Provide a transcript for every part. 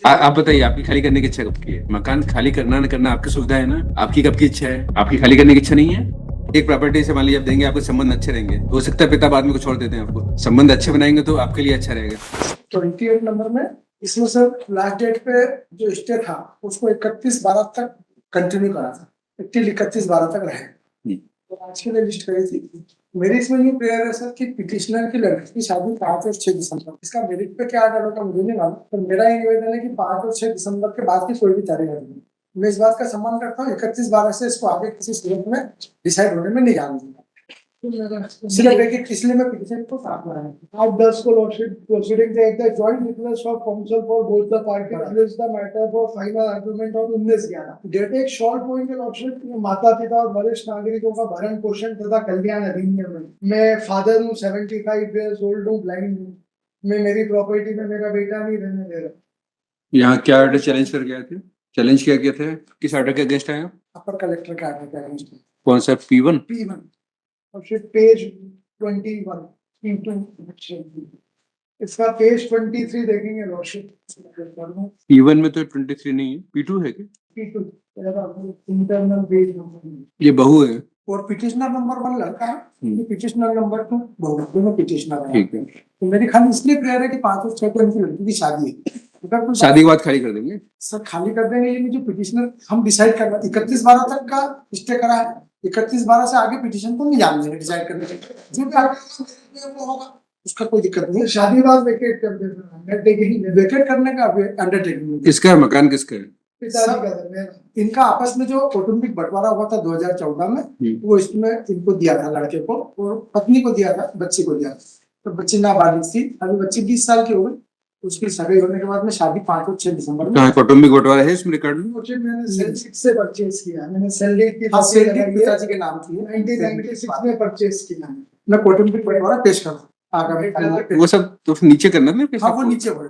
आप बताइए, आपकी खाली करने की इच्छा कब की है? मकान खाली करना न करना आपकी सुविधा है ना, आपकी कब की इच्छा है? आपकी खाली करने की इच्छा नहीं है? एक प्रॉपर्टी से मान लीजिए आप देंगे, आपके संबंध अच्छे रहेंगे, हो सकता है पिता बाद में को छोड़ देते हैं आपको, संबंध अच्छे बनाएंगे तो आपके लिए अच्छा रहेगा। 28 नंबर में इसमें सर लास्ट डेट पे जो स्टे था उसको 31/12 तक कंटिन्यू करा था, टिल 31/12 तक रहे। तो आज के लिए लिस्ट करी थी। मेरी इसमें ये प्रेयर है सर कि पिटिशनर की लड़की की शादी 5 और 6 दिसंबर, इसका मेरिट पे क्या आर्डर होगा मुझे नहीं मालूम, पर मेरा ये निवेदन है कि 5 और 6 दिसंबर के बाद की कोई भी तारीख नहीं। मैं इस बात का सम्मान करता हूँ, 31/12 से इसको आगे किसी स्टेट में डिसाइड होने में नहीं जाना दूंगा। इसलिए मैं पिटिशन को साथ में आया। At thus proceeding that the joint request of counsel for both the parties place the matter for final argument on 19/11 date एक शॉर्ट पॉइंट ऑप्शन माता पिता और वरिष्ठ नागरिकों का भरण पोषण तथा कल्याण अधिनियम में मैं फादर हूँ, 75 years old हूँ, ब्लाइंड हूँ, मैं मेरी प्रॉपर्टी में मेरा बेटा नहीं रहने दे रहा। यहाँ क्या ऑर्डर चैलेंज कर गए थे? चैलेंज किया गया था, किस ऑर्डर के अगेंस्ट आया? अपर कलेक्टर का आर्डर का अगेंस्ट है। कौन सा? P1? P1 और फिर पेज 21 into इसका पेज 23 देखेंगे लॉर्डशिप। P1 में तो 23 नहीं है, P2 है क्या? P2 इंटरनल पेज नंबर ये बहू है और पिटिशनर नंबर 1 लड़का है, पिटिशनर नंबर 2 बहू, दोनों पिटिशनर है। ठीक है। तो मेरी खाली इसलिए प्रेयर है कि 5 और 6 को इनकी लड़की की शादी है, अगर शादी के बाद खाली कर देंगे सर खाली कर देंगे। ये जो पिटिशनर हम डिसाइड कर रहे 31/12 तक का स्टे करा है, 31/12 से आगे पिटिशन को नहीं जान देंगे डिसाइड करने के, जो भी आगे वो होगा उसका कोई दिक्कत नहीं। शादी बाद वेकेट कर देना, अंडरटेकिंग वेकेट करने का अंडरटेकिंग किसका है? मकान किसका है? पिताजी का था मेरा। इनका आपस में जो कौटुंबिक बंटवारा हुआ था 2014 में, वो इसमें इनको दिया था, लड़के को और पत्नी को दिया था, बच्ची को दिया था। तो बच्ची नाबालिग थी, अभी बच्ची 20 साल की हो गई। उसकी सगाई होने के बाद में शादी 5 और 6 दिसंबर में। कौटुंबिक बंटवारा है इसमें रिकॉर्ड में? मैंने सेल 6 से परचेज किया, मैंने सेल डेट की पिताजी के नाम की 1996 में परचेज किया। मैं कौटुंबिक बंटवारा पेश कर रहा हूँ। वो सब तो नीचे करना ना। हाँ वो नीचे बढ़।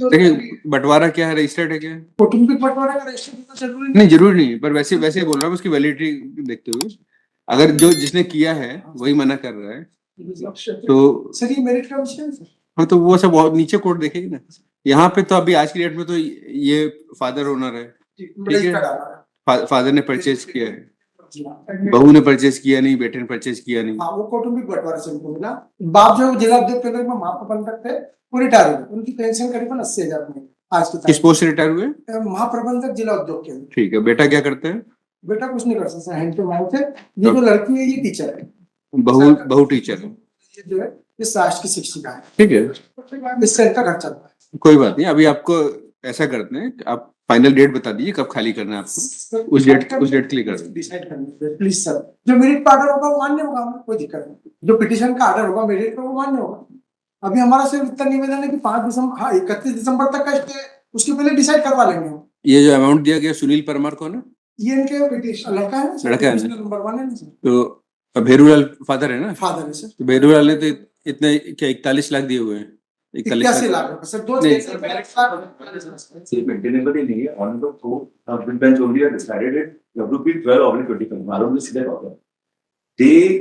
देखिए बंटवारा क्या है, रजिस्टर्ड है क्या है? कौटुंबिक बंटवारा का रजिस्टर जरूरी नहीं, जरूरी नहीं, पर वैसे वैसे बोल रहा हूँ उसकी वैलिडिटी देखते हुए, अगर जो जिसने किया है वही मना कर रहा है तो सर ये मेरिट का विषय है। हाँ तो वो सब बहुत नीचे कोर्ट देखेगी ना। यहाँ पे तो अभी आज की डेट में तो ये फादर ओनर है, ठीक है, फादर ने परचेज किया है, बहू ने परचेज किया नहीं, बेटे ने परचेज किया नहीं। हाँ वो कौटुंबिक बंटवारे से उनको मिला। बाप जो जिला उद्योग केंद्र में महाप्रबंधक थे वो रिटायर हुए, उनकी पेंशन करीबन 80,000 में आज की किस पोस्ट से रिटायर हुए? महाप्रबंधक जिला उद्योग केंद्र। ठीक है। बेटा क्या करते हैं? बेटा कुछ नहीं कर सकता, हैंड पे माउथ है। ये जो लड़की है ये टीचर है, बहू टीचर है, ये जो है इस राष्ट्र की शिक्षिका है, ठीक है। इससे इनका घर चलता है। कोई बात नहीं, अभी आपको ऐसा करते हैं, आप फाइनल डेट बता दीजिए कब खाली करना है आपको, उस डेट के लिए कर डिसाइड करना प्लीज सर। जो मेरिट का आर्डर होगा वो मान्य होगा, हमें कोई दिक्कत नहीं। जो पिटिशन का आर्डर होगा मेरिट का वो मान्य होगा। अभी हमारा सिर्फ इतना निवेदन है कि 5 दिसंबर, हाँ 31 दिसंबर तक का स्टे, उसके पहले डिसाइड करवा लेंगे हम। ये जो अमाउंट दिया गया सुनील परमार कौन है? ये इनके पिटिशन लड़का है, लड़का है नंबर 1 है। तो भेरूलाल फादर है ना? फादर है सर। तो भेरूलाल ने तो इतने क्या 41 लाख दिए हुए हैं? 81 लाख सर। दो maintainable नहीं है on the court bench only has decided it. WP 12/25 मालूम नहीं सीधे बात है।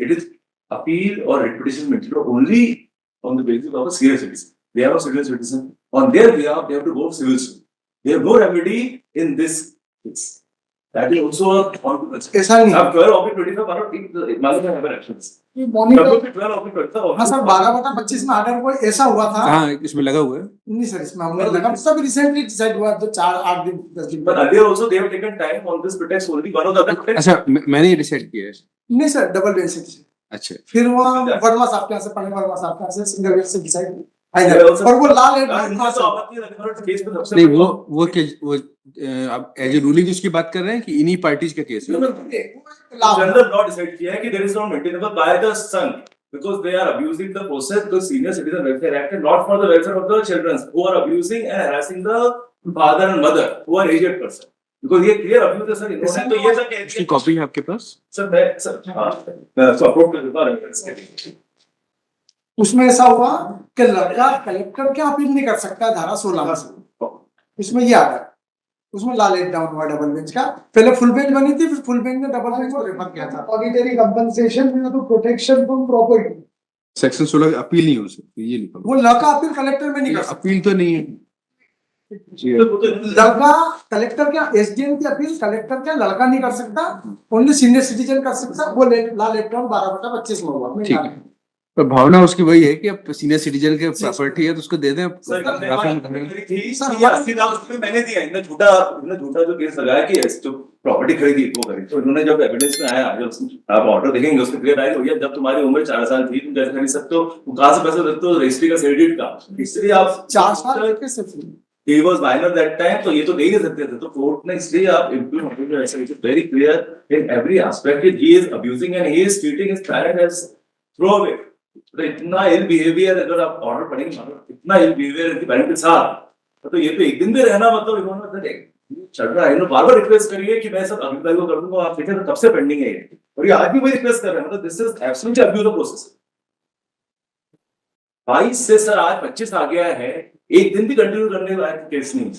It is appeal or petition material only on the basis of a senior citizen. They are a senior citizen. On their behalf, they have to go civil suit. They have no remedy in this case. That is also a consequence. ऐसा नहीं। अब 12/25 मालूम है actions. हाँ sir 12/25 में order कोई ऐसा हुआ था। हाँ इसमें लगा हुआ है। नहीं सर इसमें हमने लगा, सब रिसेंटली डिसाइड हुआ तो 4-8 दिन 10 दिन। But earlier also they have taken time on this pretext only one of the other pretext. अच्छा मैंने ये डिसाइड किया है। नहीं सर डबल बेंच से। अच्छा फिर वो वर्मा साहब के यहाँ से, पहले वर्मा साहब के यहाँ से सिंगल बेंच से डिसाइड और वो लाल नहीं वो आप एज ए रूलिंग उसकी बात कर रहे हैं कि इन्हीं पार्टीज का केस है। जनरल लॉ डिसाइड किया है कि there is not maintainable by the sun because they are abusing the process, the Senior Citizen Welfare Act, and not for the welfare of the children who are abusing and harassing the father and mother who are aged person. Because ये clear abuse है sir, इन्होंने तो ये तक इसकी copy है आपके पास? Sir मैं सपोर्ट कर देता हूं। उसमें ऐसा हुआ कि लड़का कलेक्टर क्या अपील नहीं कर सकता धारा 16 से, इसमें ये आ गया। उसमें ला लेट डाउन हुआ डबल बेंच का, पहले फुल बेंच बनी थी, फिर फुल बेंच ने डबल बेंच को रेफर किया था। मॉनिटरी कंपनसेशन में तो protection from property section 16 appeal नहीं हो सकती, ये लिखा वो लड़का अपील कलेक्टर में नहीं कर सकता। अपील तो नहीं है। लड़का कलेक्टर क्या, एसडीएम की अपील कलेक्टर क्या लड़का नहीं कर सकता, ओनली सीनियर सिटीजन कर सकता। वो ला लेटर 12/25 में हुआ। ठीक है, पर भावना उसकी वही है कि अब सीनियर सिटीजन के प्रॉपर्टी है तो उसको दे दें। सर, 80 लाख रुपए मैंने दिया, इतना झूठा जो केस लगाया कि जो प्रॉपर्टी खरीदी वो खरीदी, तो इन्होंने जब एविडेंस में आया, जब आप ऑर्डर देखेंगे उसमें क्लियर आएगा भैया जब तुम्हारी उम्र 4 साल थी तुम कैसे खरीद सकते हो, तुम कहां से पैसे रखते हो, रजिस्ट्री का क्रेडिट का, इसलिए आप 4 साल कैसे free? he was minor that time, तो ये तो दे ही नहीं सकते थे, तो कोर्ट ने इसलिए आप very clear in every aspect कि he is abusing and he is treating his parent as throwaway। तो इतना इल बिहेवियर अगर आप ऑर्डर पढ़ेंगे, इतना इल बिहेवियर इनके पेरेंट के साथ, तो ये तो एक दिन भी रहना मतलब इन्होंने चल रहा है। इन्होंने बार-बार रिक्वेस्ट करी है कि मैं सब अभिप्राय को कर दूंगा, आप देखें तो कब से पेंडिंग है ये, और ये आज भी वही रिक्वेस्ट कर रहे हैं, मतलब this is absolutely abuse of process. 22 से सर आज 25 आ गया है, एक दिन भी कंटिन्यू करने लायक केस नहीं,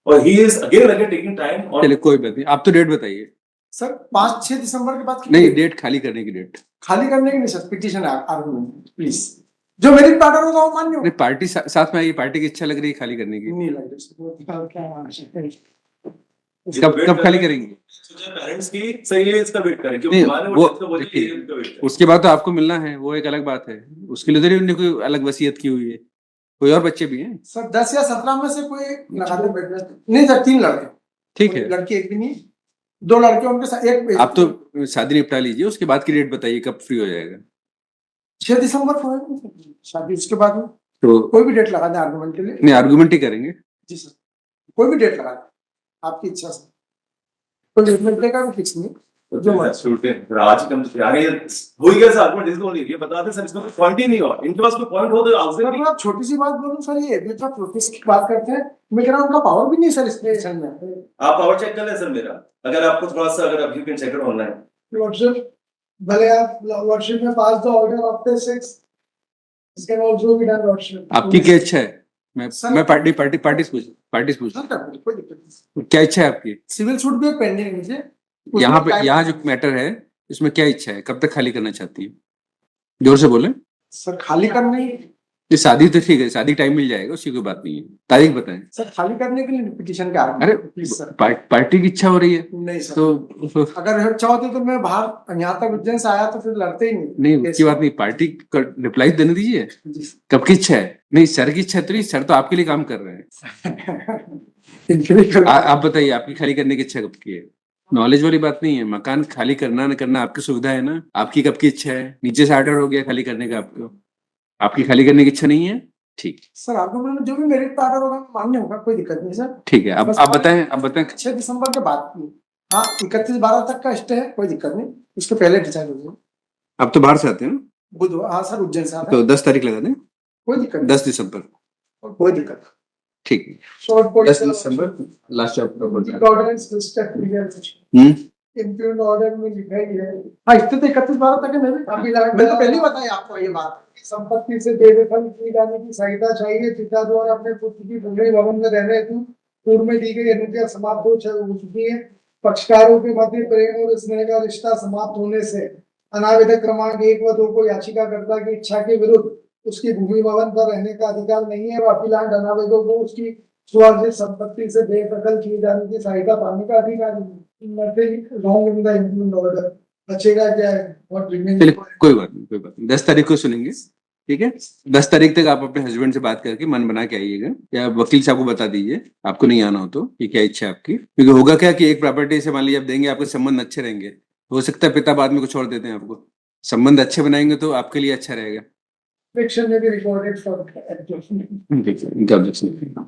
और he is again taking time. और चलिए कोई बात नहीं, आप तो डेट बताइए। सर 5-6 दिसंबर के बाद नहीं, डेट खाली करने की डेट खाली करने की नहीं सर, पिटीशन आर्गुमेंट प्लीज, जो मेरिट पार्टर होगा वो मान्य होगा। नहीं, पार्टी साथ में आएगी, पार्टी की इच्छा लग रही है खाली करने की, नहीं लग रही कब खाली करेंगे? पेरेंट्स की सही है, इसका वेट करें क्योंकि नहीं, हमारे वो तो बोले कि देखिए, इसका वेट करें। उसके बाद तो आपको मिलना है, वो एक अलग बात है, उसके लिए तो नहीं कोई अलग वसीयत की हुई है, कोई और बच्चे भी हैं। सर 10 या 17 में से कोई लगा दे बैठ नहीं सर, 3 लड़के, ठीक है, लड़की एक भी नहीं, 2 लड़के उनके साथ एक। आप तो शादी निपटा लीजिए, उसके बाद की डेट बताइए कब फ्री हो जाएगा। 6 दिसंबर को है शादी, उसके बाद में तो कोई भी डेट लगा दे आर्गुमेंट के लिए। नहीं, आर्गुमेंट ही करेंगे। जी सर, कोई भी डेट लगा दे, आपकी इच्छा से, कोई डेट का फिक्स नहीं, जो मर्जी। आज कम से आगे हो ही गया सर, आर्गुमेंट इसको नहीं, ये बता दें सर, इसमें कोई पॉइंट ही नहीं हुआ, इनके पास कोई पॉइंट हो तो आज सर मैं छोटी सी बात बोलूं सर, ये एबिलिटी ऑफ प्रोसेस की बात करते हैं, मैं कह रहा हूं उनका पावर भी नहीं सर इस पिटीशन में। आप पावर चेक कर लें सर मेरा, अगर आपको थोड़ा सा, अगर आप you can check it online. Lordship, भले आप लॉर्डशिप में pass the order after 6, this can also be done lordship. आपकी क्या इच्छा है? मैं पार्टी पूछ सर कोई दिक्कत नहीं, क्या इच्छा है आपकी? सिविल सूट भी पेंडिंग है मुझे यहाँ पे, यहाँ जो मैटर है इसमें क्या इच्छा है, कब तक खाली करना चाहती है? जोर से बोले। सर। खाली करने, ये शादी तो ठीक है, शादी टाइम मिल जाएगा, उसकी कोई बात नहीं है, तारीख बताएं। सर खाली करने के लिए पिटीशन का अरे प्लीज सर। पार्टी की इच्छा हो रही है नहीं सर, तो अगर इच्छा होती तो मैं बाहर यहाँ तक उज्जैन से आया तो फिर लड़ते ही नहीं। नहीं, उसकी बात नहीं, पार्टी का रिप्लाई देने दीजिए, जी सर। कब की इच्छा है? नहीं, सर की इच्छा तो नहीं, सर तो आपके लिए काम कर रहे हैं। आप बताइए, आपकी खाली करने की इच्छा कब की है? नॉलेज वाली बात नहीं है, मकान खाली करना न करना आपकी सुविधा है ना, आपकी कब की इच्छा है? नीचे से ऑर्डर हो गया खाली करने का, आपकी खाली करने की इच्छा नहीं है? ठीक सर आपको मैंने जो भी मेरिट ऑर्डर होगा मान्य होगा, कोई दिक्कत नहीं सर। ठीक है, आप बताएं। 6 दिसंबर के बाद, हाँ 31/12 तक का स्टे है, कोई दिक्कत नहीं, उसके पहले डिसाइड हो जाए। आप तो बाहर से आते हैं ना? बुधवार, हाँ सर उज्जैन से आता तो है। 10 तारीख लगा दें, कोई दिक्कत 10 दिसंबर, नहीं, कोई दिक्कत नहीं। ठीक है, शॉर्ट पॉइंट 10 दिसंबर last chapter. Ordinance system clear, impugn order में लिखा ही है। हाँ इससे तो 31/12 तक है, मैं तो पहले ही बताई आपको ये बात। संपत्ति से बेदखल की जाने की सहायता चाहिए, पिता द्वारा अपने पुत्र की भूमि भवन में रहने हेतु पूर्व में दी गई अनुज्ञा समाप्त हो चुकी है। पक्षकारों के मध्य प्रेम और स्नेह का रिश्ता समाप्त होने से अनावेदक क्रमांक 1 व 2 को याचिकाकर्ता की इच्छा के विरुद्ध उसकी भूमि भवन पर रहने का अधिकार नहीं है, और अपीलांट अनावेदक को उसकी स्वार्जित संपत्ति से बेदखल किए जाने की सहायता पाने का अधिकार नहीं। Nothing wrong in the implement order. बचेगा क्या है? What remains? चलिए कोई बात नहीं, 10 तारीख को सुनेंगे, ठीक है? 10 तारीख तक आप अपने हस्बैंड से बात करके मन बना के आइएगा, या वकील साहब को बता दीजिए आपको नहीं आना हो तो कि क्या इच्छा है आपकी, क्योंकि होगा क्या कि एक प्रॉपर्टी से मान लीजिए आप देंगे, आपके संबंध अच्छे रहेंगे, हो सकता है पिता बाद में कुछ छोड़ देते हैं आपको, संबंध अच्छे बनाएंगे तो आपके लिए अच्छा रहेगा। Fiction may be recorded for adjustment. ठीक है, इनका ऑब्जेक्शन नहीं।